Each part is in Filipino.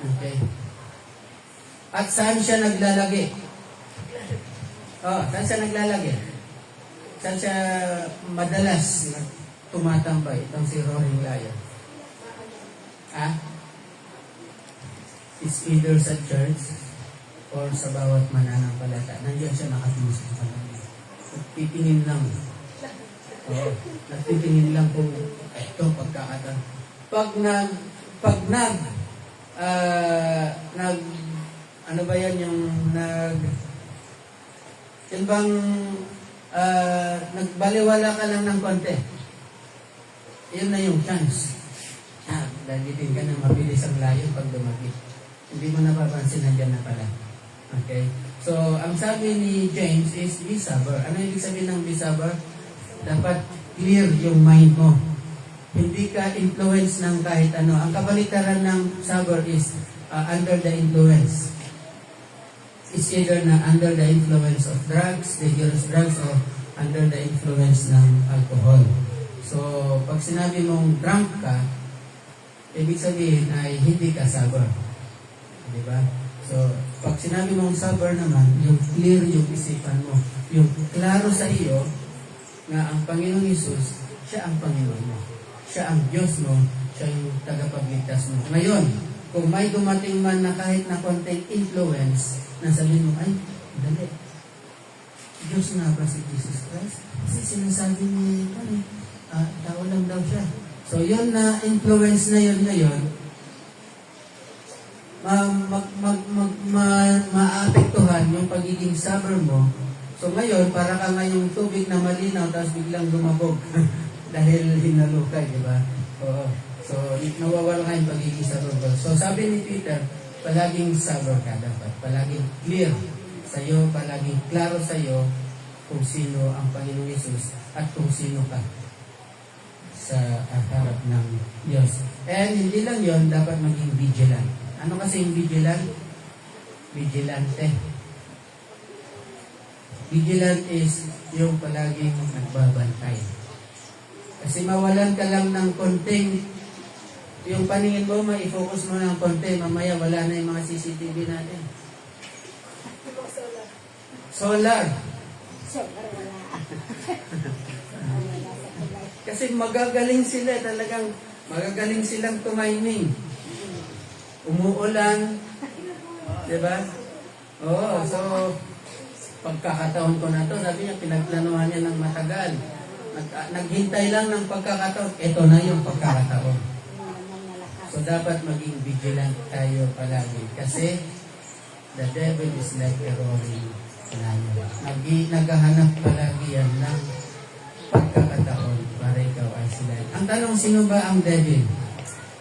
Okay. At saan siya naglalagi? Saan siya naglalagi? Saan siya madalas tumatambay? Itong si Roaring Lion. It's either sa church or sa bawat mananampalataya. Nandiyan siya nakatingin sa kanila. Nagtitingin lang. Nagtitingin lang kung ito pagkakataon. Ano ba yan yung yung bang nagbaliwala ka lang ng konti. Yun na yung chance. Dalitin ka ng mabilis ang layo pag dumagi. Hindi mo napapansin, nandiyan na pala. Okay? So, ang sabi ni James is be sober. Ano ibig sabihin ng be sober? Dapat clear yung mind mo. Hindi ka influence ng kahit ano. Ang kabalitaran ng sober is under the influence. It's either na under the influence of drugs, dangerous drugs, or under the influence ng alcohol. So, pag sinabi mong drunk ka, ibig sabihin ay hindi ka sober. Diba? So, pag sinabi mong sober naman, yung clear yung isipan mo. Yung klaro sa iyo na ang Panginoong Hesus, siya ang Panginoon mo. Siya ang Diyos mo, siya yung tagapagligtas mo. Ngayon, kung may dumating man na kahit na konting influence, na sabihin mo, ay, dali. Diyos nga ba si Jesus Christ? Kasi sinasabi ni tao lang daw siya. So, yun na influence na yun ngayon, maapektuhan yung pagiging sober mo. So, ngayon, para ka ngayong tubig na malinaw, tapos biglang lumabog dahil hinalukay, di ba? Oo. So, nawawala ka yung pagiging sober mo. So, sabi ni Peter, palaging sober ka dapat. Palaging clear sa'yo, palaging klaro sa'yo kung sino ang Panginoong Hesus at kung sino ka sa harap ng Diyos. And hindi lang yon, dapat maging vigilant. Ano kasi yung vigilant? Vigilante. Vigilant is yung palaging nagbabantay. Kasi mawalan ka lang ng konting, yung paningin mo, ma-focus mo ng konti, mamaya wala na yung mga CCTV natin. Solar. Wala. Kasi magagaling sila, talagang magagaling silang tumiming. Umuulan, di ba? Oo, so pagkakataon ko na to, sabi niya, pinagplanuhan niya ng matagal. Naghintay lang ng pagkakataon, ito na yung pagkakataon. So, dapat maging vigilant tayo palagi. Kasi, the devil is like a roaring lion. Naghahanap palagi yan ng pagkakataon para ikaw ay sila. Ang tanong, sino ba ang devil?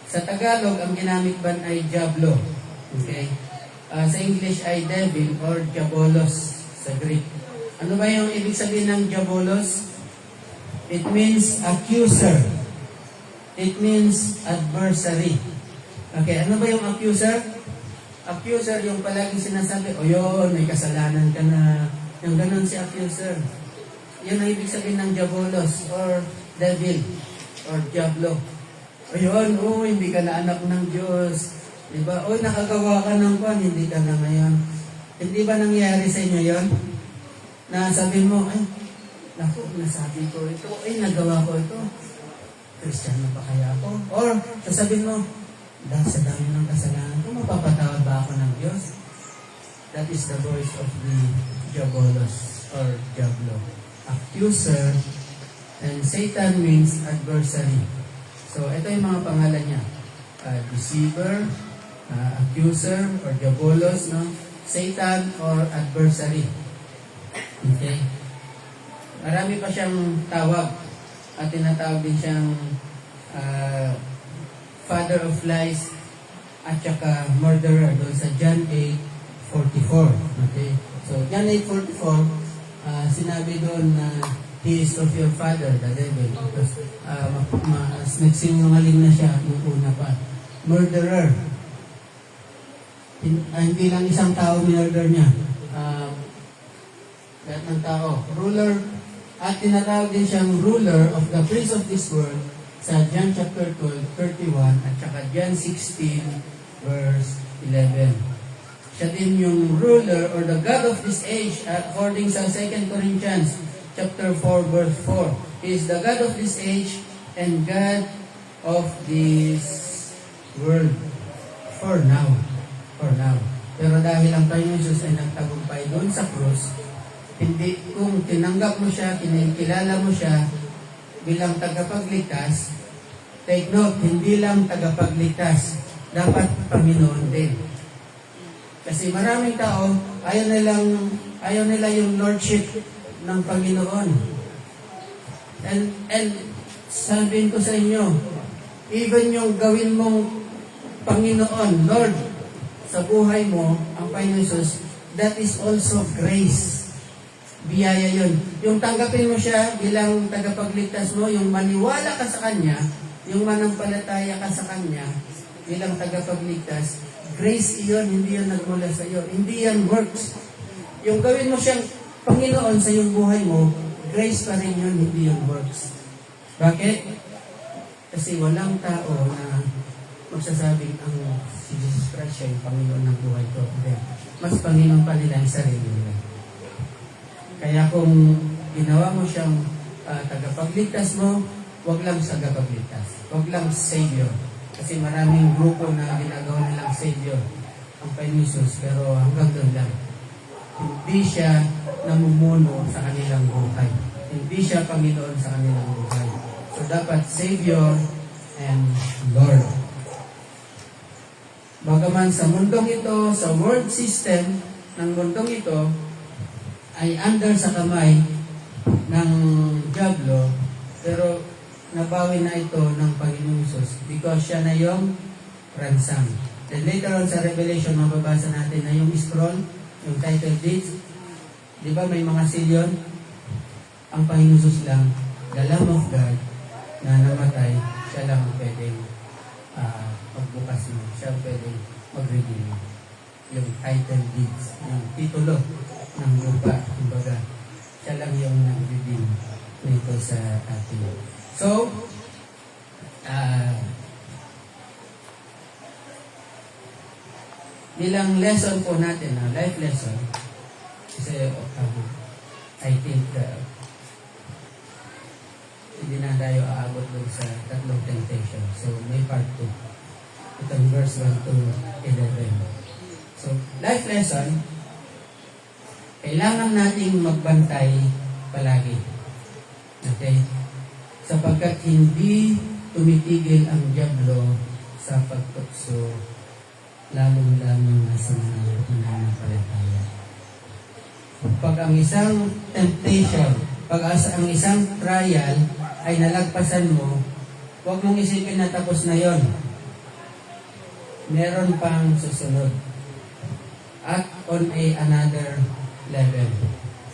Sa Tagalog, ang ginamit ba ay diablo. Okay? Sa English ay devil or diabolos sa Greek. Ano ba yung ibig sabihin ng diabolos? It means accuser. It means adversary. Okay, ano ba yung accuser? Accuser yung palaging sinasabi, o yun, may kasalanan ka na. Yung ganun si accuser. Yun ang ibig sabihin ng diabolos or devil or diablo. O yun, hindi ka na anak ng Diyos. Diba? O nakagawa ka ng kwan, hindi ka na ngayon. Hindi ba nangyari sa inyo yun? Na sabi mo, ay, naku, nasabi ko ito, nagawa ko ito. Kristiyano pa kaya ako? Or, sasabihin mo, dahil sa dami ng kasalanan ko, mapapatawad ba ako ng Diyos? That is the voice of the diabolos or diablo. Accuser, and Satan means adversary. So, ito yung mga pangalan niya. Deceiver, accuser, or diabolos, no? Satan, or adversary. Okay? Marami pa siyang tawag. At tinatawag din siyang father of lies at saka murderer doon sa John 8:44. Okay? So, John 8:44, sinabi doon na he is of your father, the devil. Because nagsinungaling na siya yung una pa. Murderer. Hindi lang isang tao murder niya. Lahat ng tao. Ruler. At tinatawag din siyang ruler of the prince of this world sa John chapter 12:31 at saka John 16:33. verse 11. Siya din yung ruler or the God of this age according sa 2 Corinthians chapter 4 verse 4. He is the God of this age and God of this world for now. For now. Pero dahil ang Panginoon Jesus ay nagtagumpay doon sa krus, hindi kung tinanggap mo siya, kinikilala mo siya bilang tagapagligtas, take note, hindi lang tagapagligtas, dapat Panginoon din. Kasi maraming tao, ayaw nila yung lordship ng Panginoon. And sabihin ko sa inyo, even yung gawin mong Panginoon, Lord, sa buhay mo, ang Panginoon Jesus, that is also grace. Biyaya yun. Yung tanggapin mo siya bilang tagapagligtas mo, yung maniwala ka sa Kanya, yung manampalataya ka sa Kanya bilang tagapagligtas, grace iyon, hindi yan nagmula sa iyo. Hindi yan works. Yung gawin mo siyang Panginoon sa iyong buhay mo, grace pa rin yun, hindi yung works. Bakit? Kasi walang tao na magsasabing ang si Jesus Christ siya yung Panginoon ng buhay ko. Hindi. Mas Panginoon pa nila ang sarili nila. Kaya kung ginawa mo siyang tagapagligtas mo, wag lang tagapagligtas. Wag lang Savior. Kasi maraming grupo na ginagawa nilang Savior ang Panginoon Jesus, pero hanggang doon lang. Hindi siya namumuno sa kanilang buhay. Hindi siya Panginoon sa kanilang buhay. So dapat Savior and Lord. Bagaman sa mundong ito, sa world system ng mundong ito, ay under sa kamay ng Diablo, pero nabawi na ito ng Panginoon Jesus because siya na yung ransom. Then later on sa Revelation, mababasa natin na yung scroll, yung title deeds, di ba may mga seal yun? Ang Panginoon Jesus lang, the Lamb of God, na namatay, siya lang ang pwedeng magbukas mo. Siya ang pwedeng mag-redeem yung title deeds, yung titulo ng lupa, kumbaga. Siya lang yung nag-redeem nito sa atin. So, bilang lesson po natin, life lesson, kasi I think hindi na tayo aabot dun sa tatlong temptation. So, may part 2. Itong verse 1 to 11. So, life lesson, kailangan nating magbantay palagi. Okay? Sapagkat hindi tumitigil ang Diablo sa pagtukso, lalong-lalong na sa mga mananampalataya. Pag ang isang temptation, pag ang isang trial ay nalagpasan mo, huwag mong isipin na tapos na yon. Meron pang susunod. At on another level.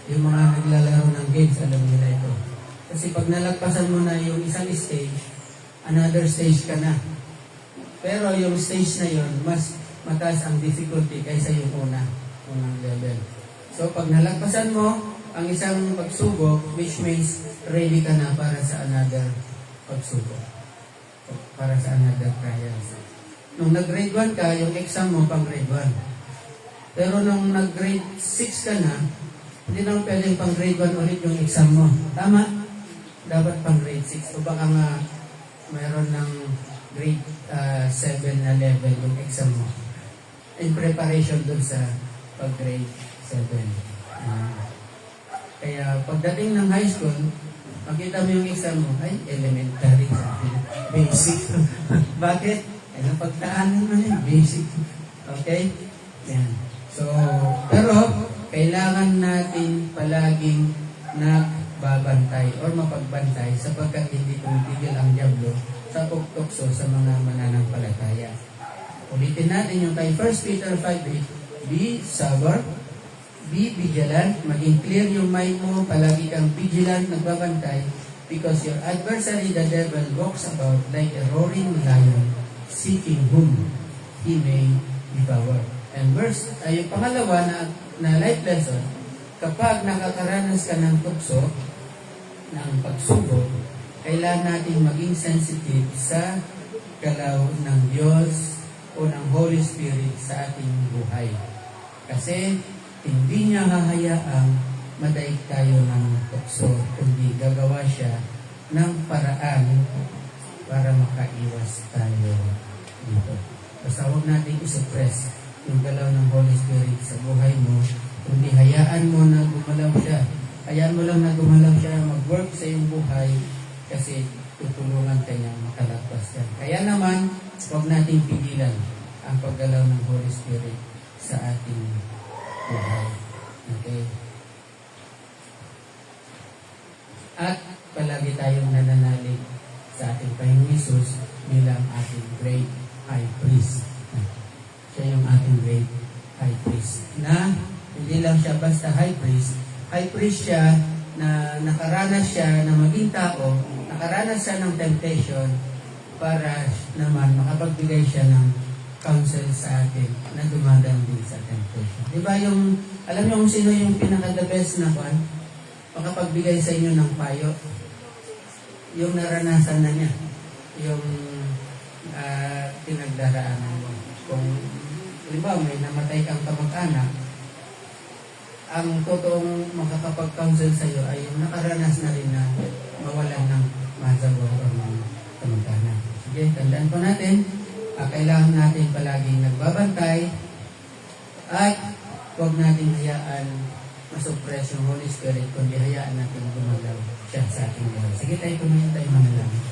Yung mga naglalaro ng games, alam nila ito. Kasi pag nalagpasan mo na yung isang stage, another stage ka na. Pero yung stage na yon, mas mataas ang difficulty kaysa yung unang level. So pag nalagpasan mo ang isang pagsubok, which means ready ka na para sa another pagsubok. Para sa another trial. Nung nag-grade 1 ka, yung exam mo pang grade 1. Pero nung nag-grade 6 ka na, hindi naman pwedeng pang grade 1 ulit yung exam mo. Tama? Dapat pang grade 6. O baka mayroon ng grade 7 na level yung exam mo. In preparation dun sa pag-grade 7. Kaya pagdating ng high school, makita mo yung exam mo, ay, elementary. Basic. Bakit? Ay, napagdaanan mo yun. Basic. Okay? Yan. So, pero, kailangan natin palaging nagbabantay or mapagbantay sapagkat hindi tumitigil ang Diablo sa pagtukso sa mga mananampalataya. Ulitin natin yung kay 1 Peter 5:8, be sober, be vigilant, maging clear yung mind mo, palagi kang vigilant, nagbabantay, because your adversary, the devil, walks about like a roaring lion, seeking whom he may devour. And yung pangalawa na life lesson, kapag nakakaranas ka ng tukso, ng pagsubok, kailangan natin maging sensitive sa galaw ng Diyos o o ng Holy Spirit sa ating buhay. Kasi hindi niya hahayaang madaig tayo ng tukso, kundi gagawa siya ng paraan para makaiwas tayo dito. Basta huwag natin isuppress yung galaw ng Holy Spirit sa buhay mo, kundi hayaan mo na gumalaw siya. Hayaan mo lang na gumalaw siya, mag-work sa iyong buhay kasi tutulungan ka niya makalagpas yan. Kaya naman, huwag nating pigilan ang paggalaw ng Holy Spirit sa ating buhay. Okay? At palagi tayong nananalig sa ating Panginoong Hesus bilang ating great high priest. Siya yung ating great high priest. Na hindi lang siya basta high priest siya na nakaranas siya na maging tao, nakaranas siya ng temptation para naman makapagbigay siya ng counsel sa atin na dumadaan din sa temptation. Di ba yung, alam niyo kung sino yung pinaka-the best na kwan? Makapagbigay sa inyo ng payo. Yung naranasan na niya. Yung pinagdaraanan mo. Kung, halimbawa, may namatay kang kamag-anak, ang totoong makakapag-counsel sa iyo ay yung nakaranas na rin na mawalan ng masagot o ng kamag-anak. Sige, tandaan po natin, kailangan natin palaging nagbabantay at huwag natin hayaan masuppress yung Holy Spirit, kundi hayaan natin gumalaw siya sa ating buhay. Sige, tayo pumunta tayo manalangin.